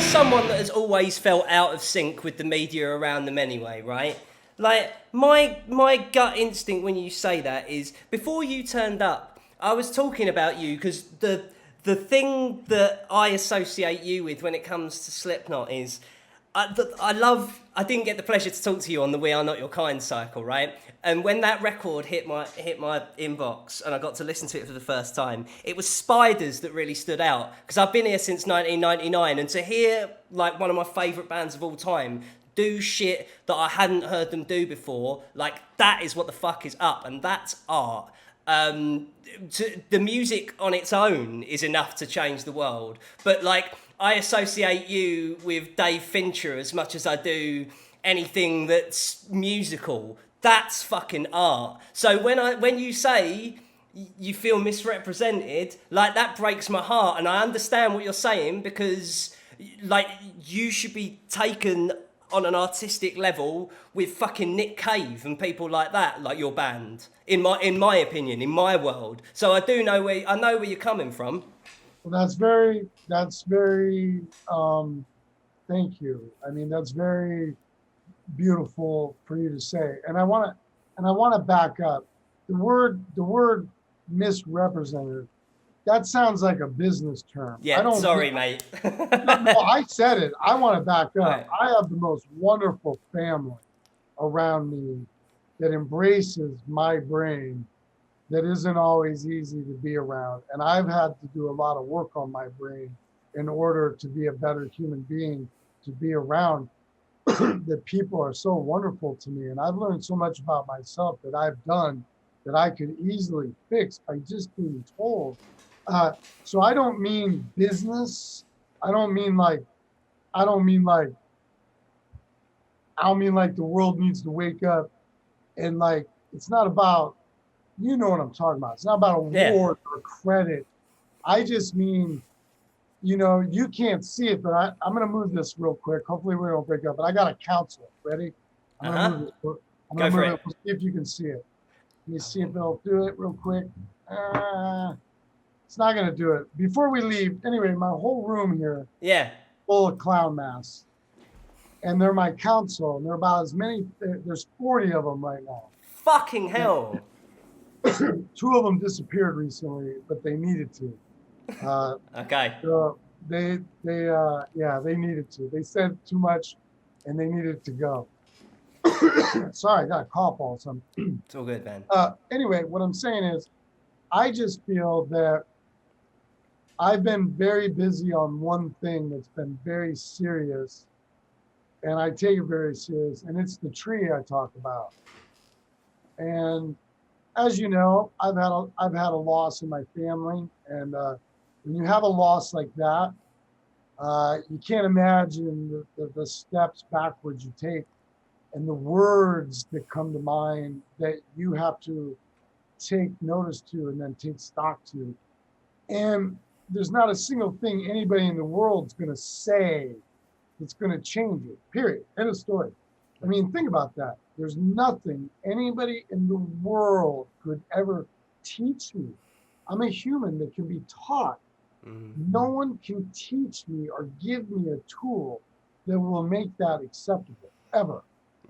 someone that has always felt out of sync with the media around them anyway, right? Like, my gut instinct when you say that is, before you turned up, I was talking about you because the thing that I associate you with when it comes to Slipknot is, I didn't get the pleasure to talk to you on the We Are Not Your Kind cycle, right? And when that record hit my inbox and I got to listen to it for the first time, it was Spiders that really stood out, because I've been here since 1999, and to hear like one of my favourite bands of all time do shit that I hadn't heard them do before, like, that is what the fuck is up, and that's art. The music on its own is enough to change the world, but like, I associate you with Dave Fincher as much as I do anything that's musical. That's fucking art. So when you say you feel misrepresented, like, that breaks my heart, and I understand what you're saying, because like, you should be taken on an artistic level with fucking Nick Cave and people like that, like your band. In my opinion, in my world. So I know where you're coming from. Well, that's very, thank you. I mean, that's very beautiful for you to say. And I want to back up. The word misrepresented, that sounds like a business term. Yeah, sorry, mate. No, I said it. I want to back up. Right. I have the most wonderful family around me that embraces my brain, that isn't always easy to be around. And I've had to do a lot of work on my brain in order to be a better human being, to be around that people are so wonderful to me. And I've learned so much about myself that I've done that I could easily fix by just being told. So I don't mean business. I don't mean like the world needs to wake up and like, it's not about, you know what I'm talking about. It's not about award or credit. I just mean, you know, you can't see it, but I'm going to move this real quick. Hopefully we don't break up, but I got a counselor. Ready? I'm going to move this. I'm going to move it. We'll see if you can see it. Let me see if it'll do it real quick. It's not going to do it. Before we leave, anyway, my whole room here, full of clown masks. And they're my counsel. And they're about as many, there's 40 of them right now. Fucking hell. 2 of them disappeared recently, but they needed to. Okay. So they needed to. They said too much, and they needed to go. Sorry, I got a cough all of a sudden. It's all good, man. Anyway, what I'm saying is, I just feel that I've been very busy on one thing that's been very serious, and I take it very serious, and it's the tree I talk about. And as you know, I've had a loss in my family, and when you have a loss like that, you can't imagine the steps backwards you take, and the words that come to mind that you have to take notice to and then take stock to. And there's not a single thing anybody in the world's going to say that's going to change it, period. End of story. I mean, think about that. There's nothing anybody in the world could ever teach me. I'm a human that can be taught. Mm-hmm. No one can teach me or give me a tool that will make that acceptable, ever.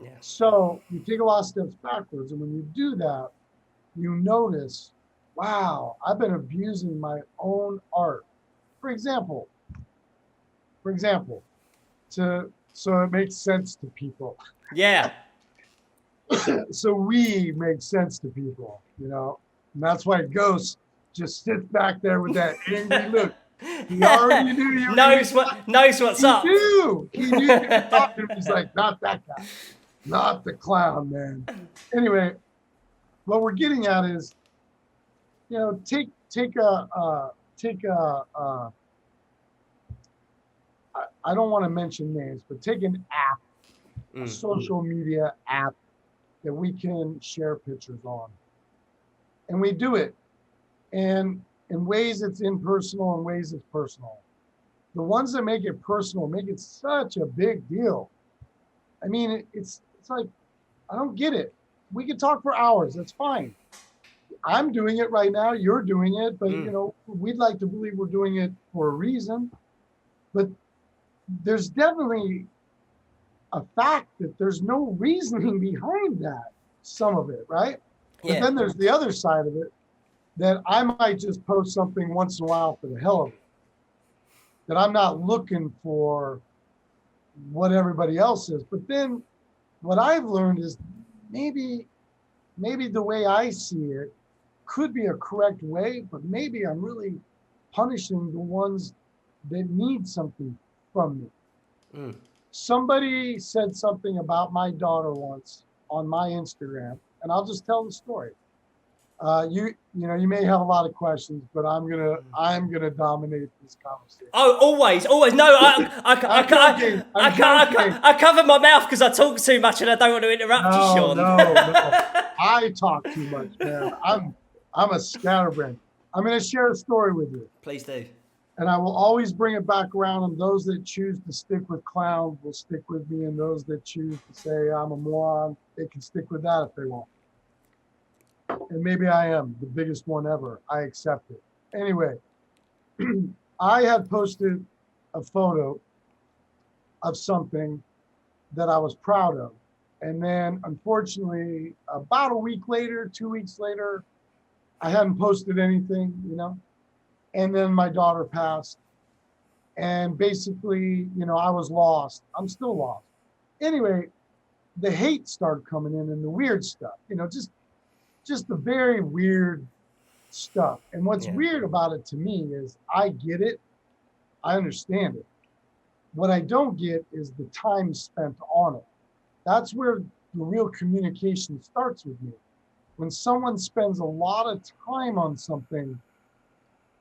Yeah. So you take a lot of steps backwards, and when you do that, you notice, wow, I've been abusing my own art. For example, so it makes sense to people. Yeah. So we make sense to people, you know, and that's why Ghost just sits back there with that angry look. He already knew you knows what's up. He knew you were talking. He's like, not that guy, not the clown, man. Anyway, what we're getting at is, you know, take a I don't want to mention names, but take an app, a social media app that we can share pictures on. And we do it. And in ways it's impersonal, in ways it's personal. The ones that make it personal make it such a big deal. I mean, it's like, I don't get it. We can talk for hours, that's fine. I'm doing it right now, you're doing it, but you know, we'd like to believe we're doing it for a reason. But there's definitely a fact that there's no reasoning behind that, some of it, right? But Yeah. then there's the other side of it that I might just post something once in a while for the hell of it, that I'm not looking for what everybody else is. But then what I've learned is maybe the way I see it could be a correct way, but maybe I'm really punishing the ones that need something from me. Mm. Somebody said something about my daughter once on my Instagram, and I'll just tell the story. You may have a lot of questions, but I'm gonna dominate this conversation. Oh, always. No, I cover my mouth because I talk too much and I don't want to interrupt you, Sean. No. I talk too much, man. I'm a scatterbrain. I'm gonna share a story with you. Please do. And I will always bring it back around, and those that choose to stick with clowns will stick with me, and those that choose to say I'm a moron, they can stick with that if they want. And maybe I am the biggest one ever. I accept it. Anyway, I had posted a photo of something that I was proud of. And then unfortunately, about a week later, 2 weeks later, I hadn't posted anything, and then my daughter passed. And basically, I was lost. I'm still lost. Anyway, the hate started coming in and the weird stuff, just the very weird stuff. And what's weird about it to me is I get it. I understand it. What I don't get is the time spent on it. That's where the real communication starts with me. When someone spends a lot of time on something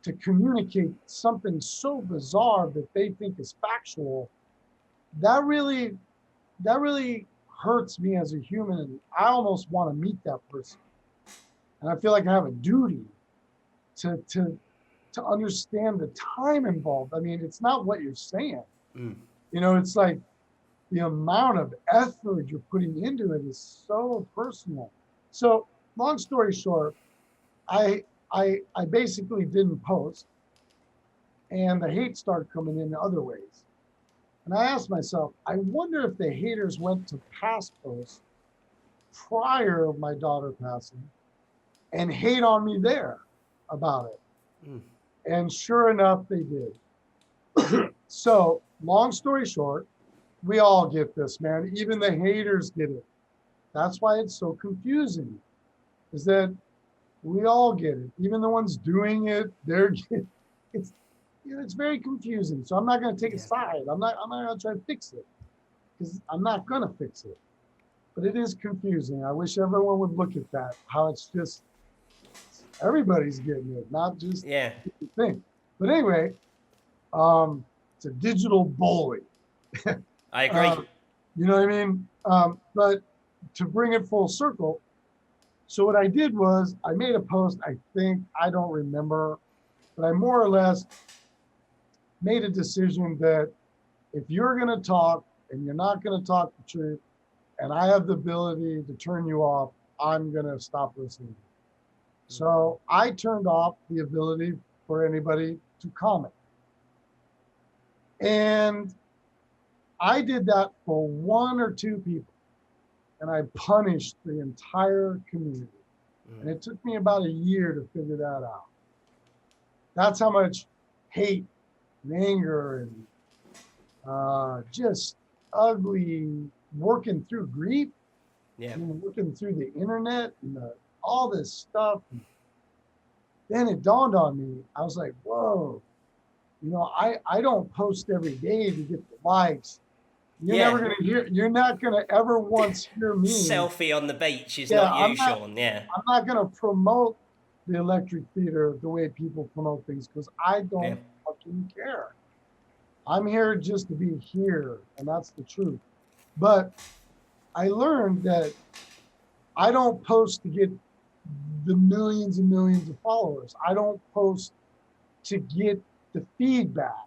to communicate something so bizarre that they think is factual, that really hurts me as a human. And I almost want to meet that person. And I feel like I have a duty to understand the time involved. I mean, it's not what you're saying. Mm. It's like the amount of effort you're putting into it is so personal. So long story short, I basically didn't post, and the hate started coming in other ways. And I asked myself, I wonder if the haters went to past posts prior to my daughter passing and hate on me there about it. Mm. And sure enough, they did. So long story short, we all get this, man. Even the haters get it. That's why it's so confusing, is that we all get it. Even the ones doing it, it's very confusing. So I'm not going to take a side. I'm not going to try to fix it, because I'm not going to fix it. But it is confusing. I wish everyone would look at that, how it's just everybody's getting it, not just the thing. But anyway, it's a digital bully. I agree. You know what I mean? But to bring it full circle, so what I did was I made a post, I don't remember, but I more or less made a decision that if you're going to talk and you're not going to talk the truth, and I have the ability to turn you off, I'm going to stop listening. So I turned off the ability for anybody to comment. And I did that for one or two people, and I punished the entire community. And it took me about a year to figure that out. That's how much hate and anger and just ugly working through grief, working through the internet and all this stuff. And then it dawned on me, I was like, whoa, I don't post every day to get the likes. You're not gonna ever once hear me. Selfie on the beach is not you, Sean. Yeah. I'm not gonna promote the electric theater the way people promote things, because I don't fucking care. I'm here just to be here, and that's the truth. But I learned that I don't post to get the millions and millions of followers. I don't post to get the feedback.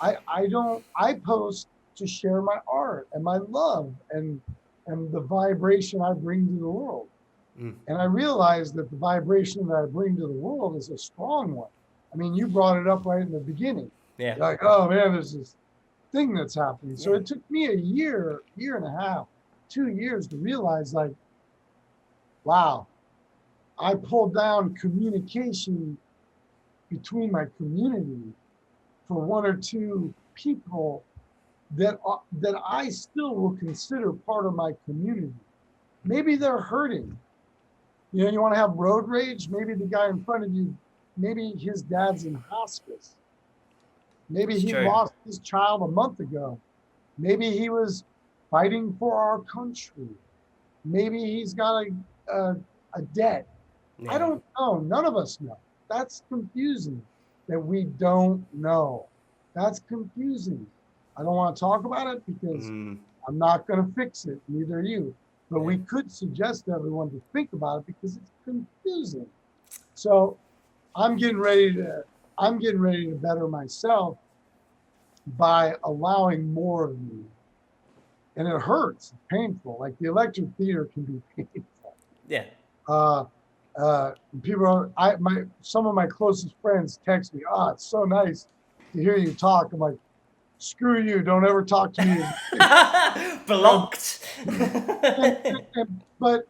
I post to share my art and my love and the vibration I bring to the world. And I realized that the vibration that I bring to the world is a strong one. I mean, you brought it up right in the beginning. Yeah. Like, oh man, there's this thing that's happening. So it took me a year and a half, 2 years to realize like, wow, I pulled down communication between my community for one or two people that I still will consider part of my community. Maybe they're hurting. You know, you want to have road rage? Maybe the guy in front of you, maybe his dad's in hospice. Maybe he lost his child a month ago. Maybe he was fighting for our country. Maybe he's got a debt. Yeah. I don't know. None of us know. That's confusing that we don't know. That's confusing. I don't want to talk about it because I'm not going to fix it. Neither are you. But we could suggest to everyone to think about it because it's confusing. So I'm getting ready to better myself by allowing more of me. And it hurts, it's painful. Like the electric theater can be painful. Yeah. People some of my closest friends text me, "Oh, it's so nice to hear you talk." I'm like, screw you, don't ever talk to me. Blocked. But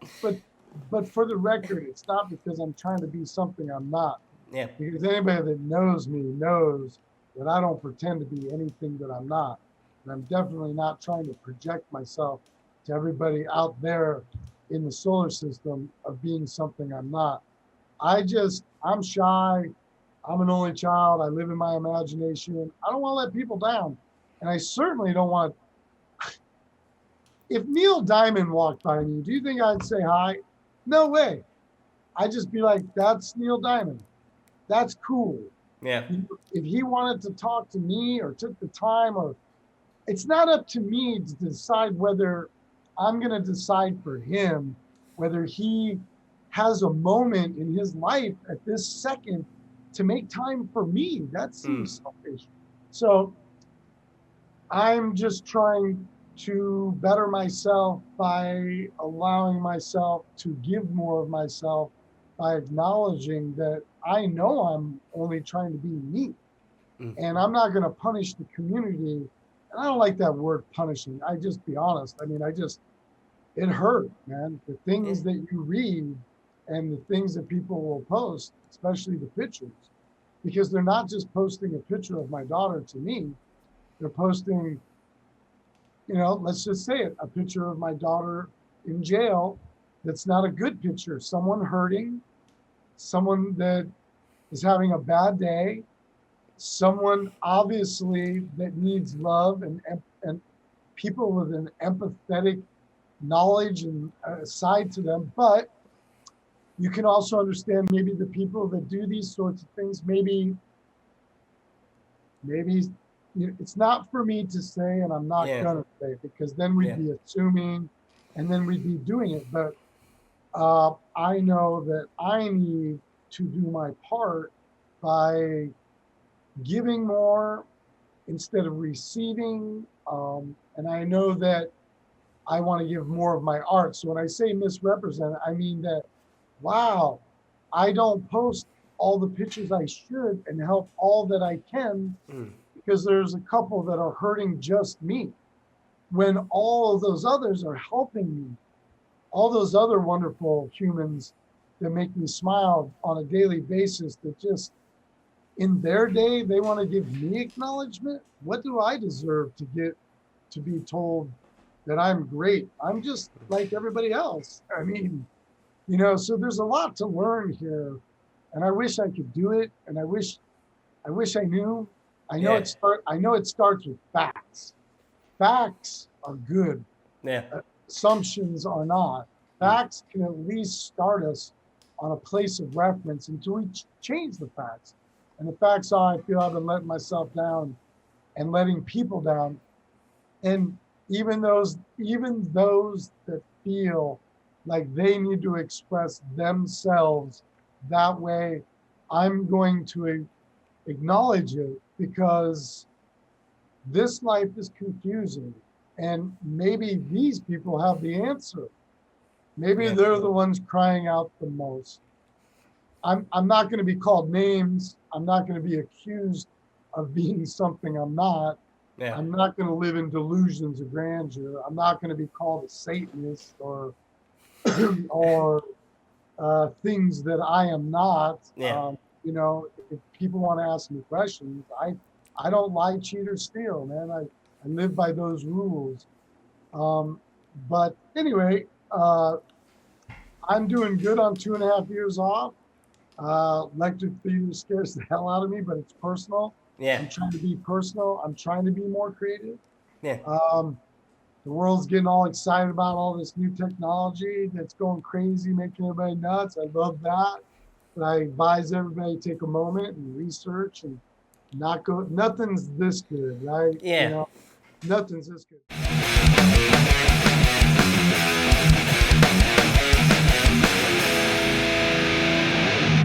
for the record, it's not because I'm trying to be something I'm not. Yeah. Because anybody that knows me knows that I don't pretend to be anything that I'm not. And I'm definitely not trying to project myself to everybody out there in the solar system of being something I'm not. I'm shy. I'm an only child. I live in my imagination. I don't want to let people down. And I certainly don't want, if Neil Diamond walked by me, do you think I'd say hi? No way. I'd just be like, that's Neil Diamond. That's cool. Yeah. If he wanted to talk to me or took the time, or it's not up to me to decide whether I'm going to decide for him, whether he has a moment in his life at this second to make time for me. That seems selfish. So I'm just trying to better myself by allowing myself to give more of myself, by acknowledging that I know I'm only trying to be me. And I'm not going to punish the community. And I don't like that word punishing. I just be honest. I mean, it hurt, man. The things that you read and the things that people will post, especially the pictures, because they're not just posting a picture of my daughter to me. They're posting, let's just say it, a picture of my daughter in jail. That's not a good picture. Someone hurting, someone that is having a bad day, someone obviously that needs love and people with an empathetic knowledge and side to them. But you can also understand maybe the people that do these sorts of things, maybe it's not for me to say, and I'm not gonna say it, because then we'd be assuming and then we'd be doing it. But I know that I need to do my part by giving more instead of receiving. And I know that I want to give more of my art. So when I say misrepresent, I mean that, wow, I don't post all the pictures I should and help all that I can because there's a couple that are hurting just me when all of those others are helping me. All those other wonderful humans that make me smile on a daily basis that just in their day, they want to give me acknowledgement. What do I deserve to be told that I'm great? I'm just like everybody else. I mean, so there's a lot to learn here, and I wish I could do it. And I wish I knew. I know it starts with facts. Facts are good. Yeah. Assumptions are not. Facts can at least start us on a place of reference until we change the facts. And the facts are, I feel I've been letting myself down and letting people down. And even those that feel like they need to express themselves that way, I'm going to acknowledge it because this life is confusing. And maybe these people have the answer. Maybe they're the ones crying out the most. I'm not going to be called names. I'm not going to be accused of being something I'm not. Yeah. I'm not going to live in delusions of grandeur. I'm not going to be called a Satanist or or things that I am not. Yeah. You know, if people want to ask me questions, I don't lie, cheat, or steal, man. I live by those rules. Um, but anyway, I'm doing good on 2.5 years off. Electric theater scares the hell out of me, but it's personal. Yeah. I'm trying to be personal. I'm trying to be more creative. Yeah. The world's getting all excited about all this new technology that's going crazy, making everybody nuts. I love that. But I advise everybody to take a moment and research and not go, nothing's this good, right? You Yeah. know, nothing's this good.